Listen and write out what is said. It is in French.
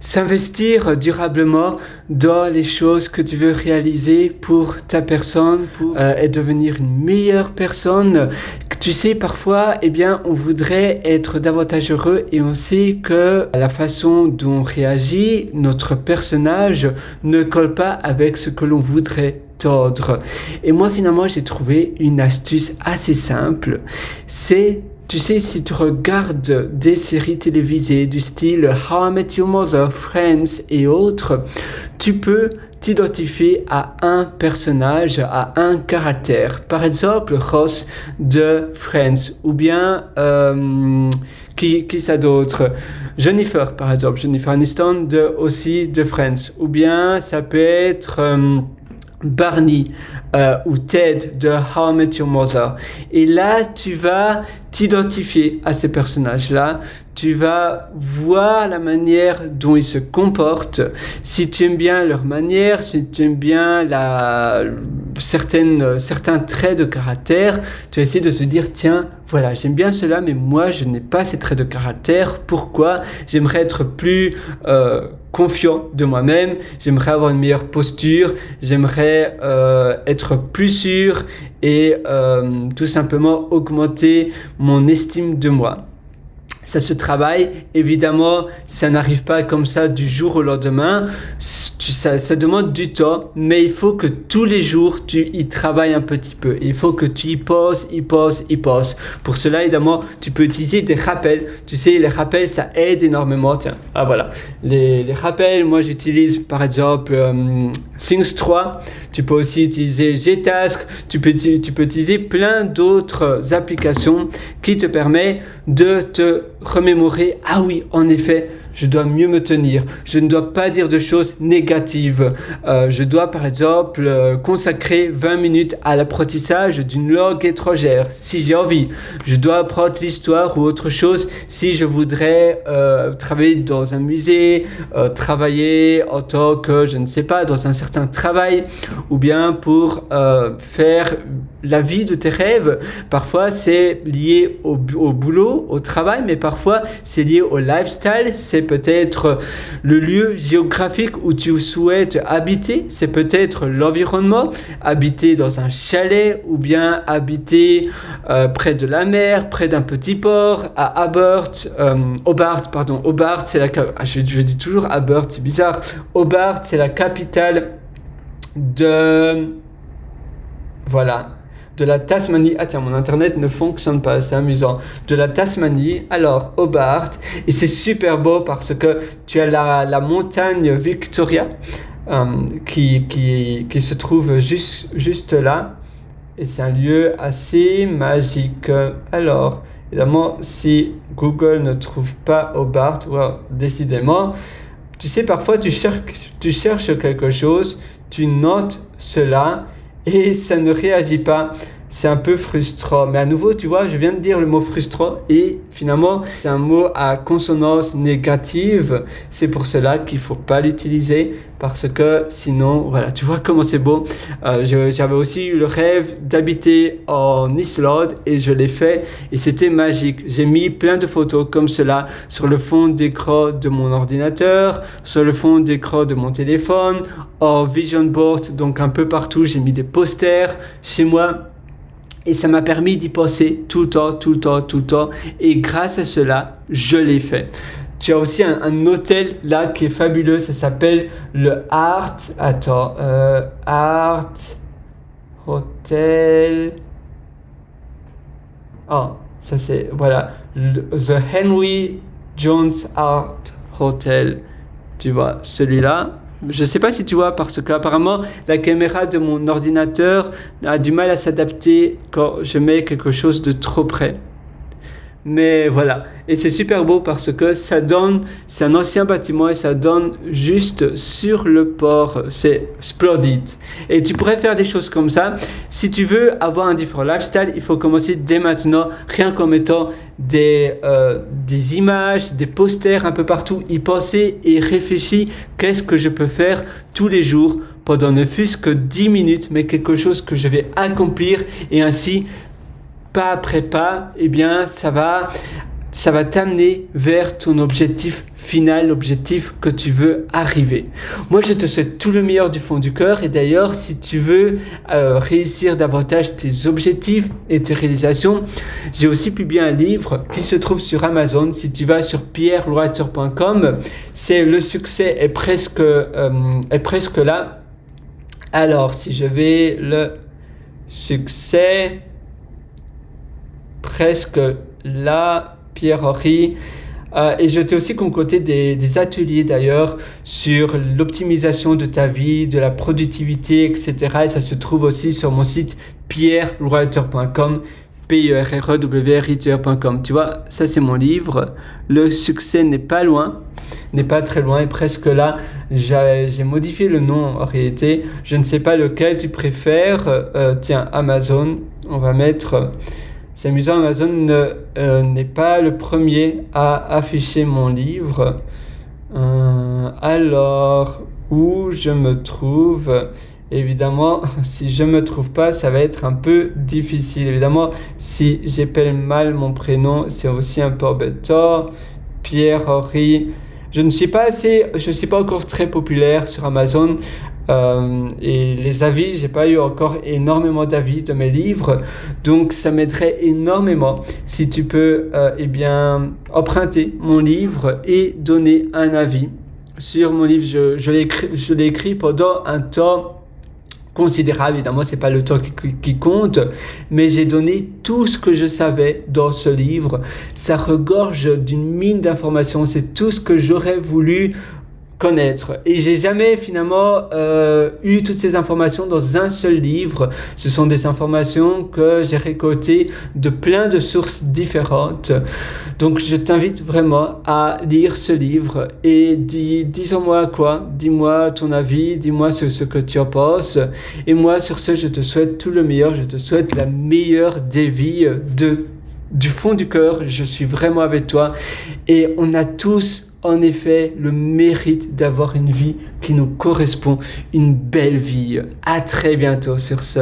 s'investir durablement dans les choses que tu veux réaliser pour ta personne, et devenir une meilleure personne. Tu sais, parfois, on voudrait être davantage heureux et on sait que la façon dont on réagit, notre personnage ne colle pas avec ce que l'on voudrait tordre. Et moi, finalement, j'ai trouvé une astuce assez simple. Tu sais, si tu regardes des séries télévisées du style How I Met Your Mother, Friends et autres, tu peux t'identifier à un personnage, à un caractère. Par exemple, Ross de Friends, ou bien qui ça d'autre? Jennifer, par exemple, Jennifer Aniston aussi de Friends, ou bien ça peut être Barney ou Ted de How I Met Your Mother. Et là, tu vas t'identifier à ces personnages-là. Tu vas voir la manière dont ils se comportent. Si tu aimes bien leur manière, si tu aimes bien certains traits de caractère, tu vas essayer de te dire, tiens, voilà, j'aime bien cela, mais moi, je n'ai pas ces traits de caractère. Pourquoi? J'aimerais être plus confiant de moi-même, j'aimerais avoir une meilleure posture, j'aimerais être plus sûr et tout simplement augmenter mon estime de moi. Ça se travaille, évidemment, ça n'arrive pas comme ça du jour au lendemain, ça demande du temps, mais il faut que tous les jours, tu y travailles un petit peu. Il faut que tu y penses. Pour cela, évidemment, tu peux utiliser des rappels. Tu sais, les rappels, ça aide énormément. Tiens, voilà. Les rappels, moi, j'utilise par exemple Things 3. Tu peux aussi utiliser Gtask. Tu peux utiliser plein d'autres applications qui te permettent de te remémorer. Ah oui, en effet, je dois mieux me tenir. Je ne dois pas dire de choses négatives. Je dois, par exemple, consacrer 20 minutes à l'apprentissage d'une langue étrangère, si j'ai envie. Je dois apprendre l'histoire ou autre chose si je voudrais travailler dans un musée, travailler en tant que, je ne sais pas, dans un certain travail, ou bien pour faire la vie de tes rêves. Parfois, c'est lié au boulot, au travail, mais parfois, c'est lié au lifestyle. C'est peut-être le lieu géographique où tu souhaites habiter. C'est peut-être l'environnement, habiter dans un chalet ou bien habiter près de la mer, près d'un petit port, à Hobart, c'est je dis toujours Hobart, c'est bizarre. Hobart, c'est la capitale de la Tasmanie. Ah tiens, mon internet ne fonctionne pas, c'est amusant. De la Tasmanie, alors Hobart, et c'est super beau parce que tu as la montagne Victoria qui se trouve juste là, et c'est un lieu assez magique. Alors, évidemment, si Google ne trouve pas Hobart, décidément, tu sais, parfois tu cherches quelque chose, tu notes cela, et ça ne réagit pas. C'est un peu frustrant. Mais à nouveau, tu vois, je viens de dire le mot frustrant et finalement, c'est un mot à consonance négative. C'est pour cela qu'il ne faut pas l'utiliser parce que sinon, voilà, tu vois comment c'est beau. J'avais aussi eu le rêve d'habiter en Islande et je l'ai fait et c'était magique. J'ai mis plein de photos comme cela sur le fond d'écran de mon ordinateur, sur le fond d'écran de mon téléphone, en vision board, donc un peu partout. J'ai mis des posters chez moi. Et ça m'a permis d'y penser tout le temps. Et grâce à cela, je l'ai fait. Tu as aussi un hôtel là qui est fabuleux. Ça s'appelle le Art Hotel. Oh, ça c'est, voilà. The Henry Jones Art Hotel. Tu vois, celui-là. Je ne sais pas si tu vois parce qu'apparemment la caméra de mon ordinateur a du mal à s'adapter quand je mets quelque chose de trop près. Mais voilà, et c'est super beau parce que c'est un ancien bâtiment et ça donne juste sur le port, c'est splendide. Et tu pourrais faire des choses comme ça. Si tu veux avoir un différent lifestyle, il faut commencer dès maintenant, rien qu'en mettant des images, des posters un peu partout, y penser et réfléchir, qu'est-ce que je peux faire tous les jours pendant ne fût-ce que 10 minutes, mais quelque chose que je vais accomplir et ainsi pas après pas, ça va ça va t'amener vers ton objectif final, l'objectif que tu veux arriver. Moi, je te souhaite tout le meilleur du fond du cœur. Et d'ailleurs, si tu veux réussir davantage tes objectifs et tes réalisations, j'ai aussi publié un livre qui se trouve sur Amazon. Si tu vas sur pierrewriter.com, c'est Le succès est presque là. Alors, si je vais le succès presque là, Pierre Henry. Et je t'ai aussi concocté des ateliers d'ailleurs sur l'optimisation de ta vie, de la productivité, etc. Et ça se trouve aussi sur mon site pierrewriter.com, pierrewriter.com. Tu vois, ça c'est mon livre. Le succès n'est pas loin, n'est pas très loin, et presque là. J'ai modifié le nom en réalité. Je ne sais pas lequel tu préfères. Tiens, Amazon, on va mettre... C'est amusant, Amazon n'est pas le premier à afficher mon livre. Alors, où je me trouve? Évidemment, si je ne me trouve pas, ça va être un peu difficile. Évidemment, si j'appelle mal mon prénom, c'est aussi un peu embêtant. Pierre-Henri. Je ne suis pas encore très populaire sur Amazon. Et les avis, j'ai pas eu encore énormément d'avis de mes livres, donc ça m'aiderait énormément si tu peux emprunter mon livre et donner un avis sur mon livre. Je l'ai écrit pendant un temps considérable, évidemment c'est pas le temps qui compte, mais j'ai donné tout ce que je savais dans ce livre. Ça regorge d'une mine d'informations, c'est tout ce que j'aurais voulu connaître, et j'ai jamais finalement eu toutes ces informations dans un seul livre. Ce sont des informations que j'ai récoltées de plein de sources différentes. Donc je t'invite vraiment à lire ce livre et dis-moi quoi, dis-moi ton avis, dis-moi ce que tu en penses. Et moi sur ce, je te souhaite tout le meilleur, je te souhaite la meilleure des vies du fond du cœur. Je suis vraiment avec toi, et on a tous en effet le mérite d'avoir une vie qui nous correspond, une belle vie. À très bientôt sur ce.